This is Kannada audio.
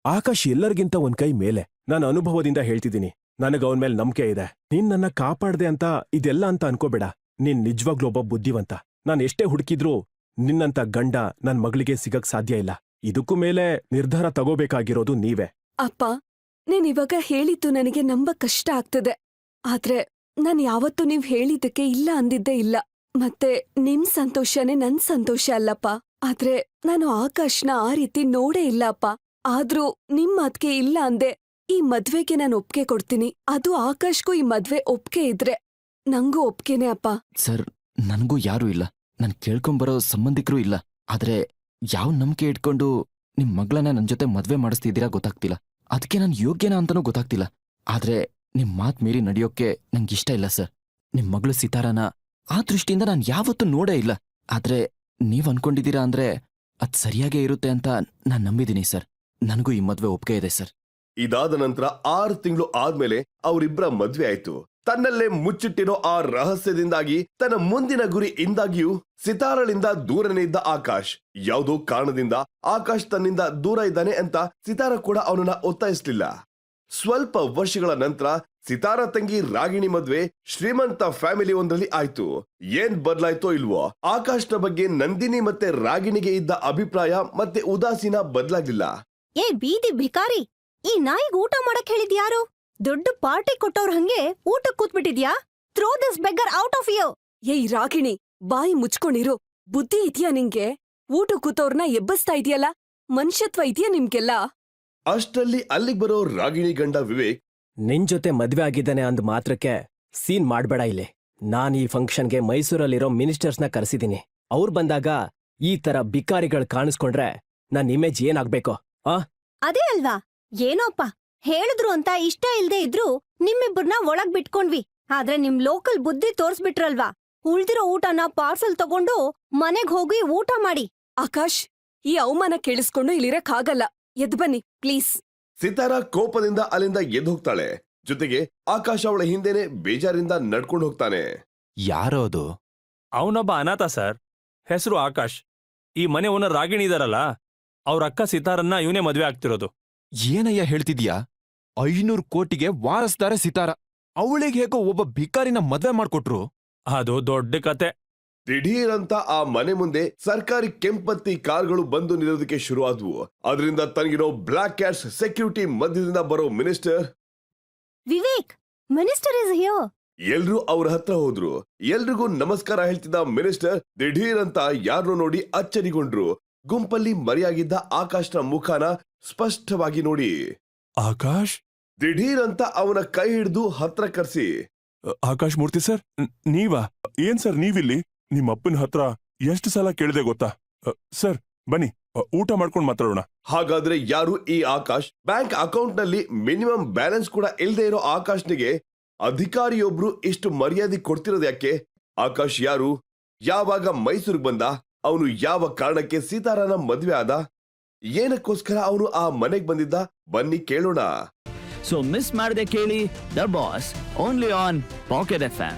ಆಕಾಶ್ ಎಲ್ಲರಿಗಿಂತ ಒಂದ್ ಕೈ ಮೇಲೆ. ನಾನು ಅನುಭವದಿಂದ ಹೇಳ್ತಿದ್ದೀನಿ, ನನಗ ಅವನ್ ಮೇಲೆ ನಂಬಿಕೆ ಇದೆ. ನೀನ್ ನನ್ನ ಕಾಪಾಡ್ದೆ ಅಂತ ಇದೆಲ್ಲ ಅಂತ ಅನ್ಕೋಬೇಡ. ನೀನ್ ನಿಜವಾಗ್ಲೂ ಒಬ್ಬ ಬುದ್ಧಿವಂತ. ನಾನ್ ಎಷ್ಟೇ ಹುಡುಕಿದ್ರೂ ನಿನ್ನಂತ ಗಂಡ ನನ್ ಮಗಳಿಗೆ ಸಿಗಕ್ ಸಾಧ್ಯ ಇಲ್ಲ. ಇದಕ್ಕೂ ಮೇಲೆ ನಿರ್ಧಾರ ತಗೋಬೇಕಾಗಿರೋದು ನೀವೇ. ಅಪ್ಪ, ನೀನಿವಾಗ ಹೇಳಿದ್ದು ನನಗೆ ನಂಬಕ್ ಕಷ್ಟ ಆಗ್ತದೆ. ಆದ್ರೆ ನಾನ್ ಯಾವತ್ತೂ ನೀವ್ ಹೇಳಿದ್ದಕ್ಕೆ ಇಲ್ಲ ಅಂದಿದ್ದೇ ಇಲ್ಲ. ಮತ್ತೆ ನಿಮ್ ಸಂತೋಷನೇ ನನ್ ಸಂತೋಷ ಅಲ್ಲಪ್ಪ. ಆದ್ರೆ ನಾನು ಆಕಾಶ್ನ ಆ ರೀತಿ ನೋಡೇ ಇಲ್ಲ ಅಪ್ಪ. ಆದ್ರೂ ನಿಮ್ ಮಾತ್ಗೆ ಇಲ್ಲ ಅಂದೆ ಈ ಮದ್ವೆಗೆ ನಾನು ಒಪ್ಗೆ ಕೊಡ್ತೀನಿ. ಅದು ಆಕಾಶ್ಗೂ ಈ ಮದ್ವೆ ಒಪ್ಗೆ ಇದ್ರೆ ನಂಗೂ ಒಪ್ಗೆನೆ ಅಪ್ಪ. ಸರ್, ನನ್ಗೂ ಯಾರೂ ಇಲ್ಲ, ನನ್ ಕೇಳ್ಕೊಂಬರೋ ಸಂಬಂಧಿಕರೂ ಇಲ್ಲ. ಆದ್ರೆ ಯಾವ ನಂಬಿಕೆ ಇಟ್ಕೊಂಡು ನಿಮ್ ಮಗಳನ್ನ ನನ್ ಜೊತೆ ಮದ್ವೆ ಮಾಡಿಸ್ತಿದ್ದೀರಾ ಗೊತ್ತಾಗ್ತಿಲ್ಲ. ಅದಕ್ಕೆ ನಾನ್ ಯೋಗ್ಯನಾ ಅಂತಾನೂ ಗೊತ್ತಾಗ್ತಿಲ್ಲ. ಆದ್ರೆ ನಿಮ್ ಮಾತ್ ಮೀರಿ ನಡೆಯೋಕೆ ನಂಗಿಷ್ಟ ಇಲ್ಲ ಸರ್. ನಿಮ್ ಮಗಳು ಸಿತಾರಾನ ಆ ದೃಷ್ಟಿಯಿಂದ ನಾನ್ ಯಾವತ್ತೂ ನೋಡೇ ಇಲ್ಲ. ಆದ್ರೆ ನೀವ್ ಅನ್ಕೊಂಡಿದ್ದೀರಾ ಅಂದ್ರೆ ಅದ್ ಸರಿಯಾಗೇ ಇರುತ್ತೆ ಅಂತ ನಾನ್ ನಂಬಿದೀನಿ ಸರ್. ನನಗೂ ಈ ಮದ್ವೆ ಒಪ್ಗೆ ಇದೆ ಸರ್. ಇದಾದ ನಂತರ 6 ತಿಂಗಳು ಆದ್ಮೇಲೆ ಅವರಿಬ್ಬರ ಮದ್ವೆ ಆಯ್ತು. ತನ್ನಲ್ಲೇ ಮುಚ್ಚಿಟ್ಟಿರೋ ಆ ರಹಸ್ಯದಿಂದಾಗಿ, ತನ್ನ ಮುಂದಿನ ಗುರಿ ಇಂದಾಗಿಯೂ ಸಿತಾರಳಿಂದ ದೂರನೇ ಇದ್ದ ಆಕಾಶ್. ಯಾವುದೋ ಕಾರಣದಿಂದ ಆಕಾಶ್ ತನ್ನಿಂದ ದೂರ ಇದ್ದಾನೆ ಅಂತ ಸಿತಾರ ಕೂಡ ಅವನನ್ನ ಒತ್ತಾಯಿಸ್ಲಿಲ್ಲ. ಸ್ವಲ್ಪ ವರ್ಷಗಳ ನಂತರ ಸಿತಾರ ತಂಗಿ ರಾಗಿಣಿ ಮದ್ವೆ ಶ್ರೀಮಂತ ಫ್ಯಾಮಿಲಿ ಒಂದ್ರಲ್ಲಿ ಆಯ್ತು. ಏನ್ ಬದ್ಲಾಯ್ತೋ ಇಲ್ವೋ, ಆಕಾಶ್ನ ಬಗ್ಗೆ ನಂದಿನಿ ಮತ್ತೆ ರಾಗಿಣಿಗೆ ಇದ್ದ ಅಭಿಪ್ರಾಯ ಮತ್ತೆ ಉದಾಸೀನ ಬದ್ಲಾಗ್ಲಿಲ್ಲ. ಏ ಬೀದಿ ಭಿಕಾರಿ, ಈ ನಾಯಿಗ್ ಊಟ ಮಾಡಕ್ ಹೇಳಿದ್ಯಾರು? ದೊಡ್ಡ ಪಾರ್ಟಿ ಕೊಟ್ಟವ್ರ ಹಂಗೆ ಊಟ ಕೂತ್ಬಿಟ್ಟಿದ್ಯಾ? Throw this beggar out of you. ಏಯ್ ರಾಗಿಣಿ, ಬಾಯಿ ಮುಚ್ಕೊಂಡಿರು. ಬುದ್ಧಿ ಇದ್ಯಾ ನಿಂಗೆ? ಊಟ ಕೂತವ್ರನ್ನ ಎಬ್ಬಸ್ತಾ ಇದೆಯಲ್ಲ, ಮನುಷ್ಯತ್ವ ಇದೆಯಾ ನಿಮ್ಗೆಲ್ಲ? ಅಷ್ಟರಲ್ಲಿ ಅಲ್ಲಿಗ್ ಬರೋ ರಾಗಿಣಿ ಗಂಡ ವಿವೇಕ್, ನಿನ್ ಜೊತೆ ಮದ್ವೆ ಆಗಿದ್ದಾನೆ ಅಂದ್ ಮಾತ್ರಕ್ಕೆ ಸೀನ್ ಮಾಡ್ಬೇಡ ಇಲ್ಲಿ. ನಾನ್ ಈ ಫಂಕ್ಷನ್ಗೆ ಮೈಸೂರಲ್ಲಿರೋ ಮಿನಿಸ್ಟರ್ಸ್ನ ಕರೆಸಿದೀನಿ. ಅವ್ರ್ ಬಂದಾಗ ಈ ತರ ಬಿಕಾರಿಗಳು ಕಾಣಿಸ್ಕೊಂಡ್ರೆ ನನ್ ಇಮೇಜ್ ಏನಾಗ್ಬೇಕು? ಅದೇ ಅಲ್ವಾ? ಏನೋಪ್ಪ ಹೇಳಿದ್ರು ಅಂತ ಇಷ್ಟ ಇಲ್ದೇ ಇದ್ರು ನಿಮ್ಮಿಬ್ಬರನ್ನ ಒಳಗ್ ಬಿಟ್ಕೊಂಡ್ವಿ. ಆದ್ರೆ ನಿಮ್ ಲೋಕಲ್ ಬುದ್ಧಿ ತೋರ್ಸ್ಬಿಟ್ರಲ್ವಾ? ಉಳ್ದಿರೋ ಊಟನ ಪಾರ್ಸಲ್ ತಗೊಂಡು ಮನೆಗ್ ಹೋಗಿ ಊಟ ಮಾಡಿ. ಆಕಾಶ್, ಈ ಅವಮಾನ ಕೇಳಿಸ್ಕೊಂಡು ಇಲ್ಲಿರಕ್ಕಾಗಲ್ಲ. ಎದ್ ಬನ್ನಿ ಪ್ಲೀಸ್. ಸಿತಾರ ಕೋಪದಿಂದ ಅಲ್ಲಿಂದ ಎದ್ದು ಹೋಗ್ತಾಳೆ. ಜೊತೆಗೆ ಆಕಾಶ್ ಅವಳ ಹಿಂದೆನೆ ಬೇಜಾರಿಂದ ನಡ್ಕೊಂಡು ಹೋಗ್ತಾನೆ. ಯಾರೋ ಅದು? ಅವನೊಬ್ಬ ಅನಾಥ ಸರ್, ಹೆಸರು ಆಕಾಶ್. ಈ ಮನೆ ಓನರ್ ರಾಗಿಣಿ ಇದಾರಲ್ಲ, ಅವ್ರ ಅಕ್ಕ ಸಿತಾರನ್ನ ಇವನೇ ಮದ್ವೆ ಆಗ್ತಿರೋದು. ಏನಯ್ಯ ಹೇಳ್ತಿದ್ಯಾ? 500 ಕೋಟಿಗೆ ವಾರಸ್ದಾರೆ ಸಿತಾರ. ಅವಳಿಗೆ ಹೇಗೋ ಒಬ್ಬ ಭಿಕಾರಿನ ಮದ್ವೆ ಮಾಡ್ಕೊಟ್ರು? ಅದು ದೊಡ್ಡ ಕತೆ. ದಿಢೀರಂತ ಆ ಮನೆ ಮುಂದೆ ಸರ್ಕಾರಿ ಕೆಂಪತ್ತಿ ಕಾರ್ಗಳು ಬಂದು ನಿಲ್ಲೋದಕ್ಕೆ ಶುರು ಆದ್ವು. ಅದರಿಂದ ತನಗಿರೋ ಬ್ಲಾಕ್ ಕ್ಯಾಟ್ಸ್ ಸೆಕ್ಯೂರಿಟಿ ಮಧ್ಯದಿಂದ ಬರೋ minister Vivek, minister is here. ಎಲ್ರೂ ಅವ್ರ ಹತ್ರ ಹೋದ್ರು. ಎಲ್ರಿಗೂ ನಮಸ್ಕಾರ ಹೇಳ್ತಿದ್ದ ಮಿನಿಸ್ಟರ್ ದಿಢೀರಂತ ಯಾರನ್ನೋ ನೋಡಿ ಅಚ್ಚರಿಗೊಂಡ್ರು. ಗುಂಪಲ್ಲಿ ಮರೆಯಾಗಿದ್ದ ಆಕಾಶ್ನ ಮುಖಾನ ಸ್ಪಷ್ಟವಾಗಿ ನೋಡಿ, ಆಕಾಶ್? ದಿಢೀರಂತ ಅವನ ಕೈ ಹಿಡಿದು ಹತ್ರ ಕರ್ಸಿ, ಆಕಾಶ್ ಮೂರ್ತಿ ಸರ್, ನೀವಾ? ಏನ್ ಸರ್ ನೀವಿಲ್ಲಿ? ನಿಮ್ಮ ಅಪ್ಪನ ಹತ್ರ ಎಷ್ಟು ಸಲ ಕೇಳಿದೆ ಗೊತ್ತಾ? ಸರ್ ಬನ್ನಿ, ಊಟ ಮಾಡ್ಕೊಂಡು ಮಾತಾಡೋಣ. ಹಾಗಾದ್ರೆ ಯಾರು ಈ ಆಕಾಶ್? ಬ್ಯಾಂಕ್ ಅಕೌಂಟ್ ನಲ್ಲಿ ಮಿನಿಮಮ್ ಬ್ಯಾಲೆನ್ಸ್ ಕೂಡ ಇಲ್ಲದೆ ಇರೋ ಆಕಾಶ್ನಿಗೆ ಅಧಿಕಾರಿಯೊಬ್ರು ಇಷ್ಟು ಮರ್ಯಾದೆ ಕೊಡ್ತಿರೋದು ಯಾಕೆ? ಆಕಾಶ್ ಯಾರು? ಯಾವಾಗ ಮೈಸೂರಿಗೆ ಬಂದ? ಅವನು ಯಾವ ಕಾರಣಕ್ಕೆ ಸೀತಾರಾನ ಮದ್ವೆ ಆದ? ಏನಕ್ಕೋಸ್ಕರ ಅವನು ಆ ಮನೆಗ್ ಬಂದಿದ್ದ? ಬನ್ನಿ ಕೇಳೋಣ. ಸೊ ಮಿಸ್ ಮಾಡದೆ ಕೇಳಿ the boss, only on pocket FM.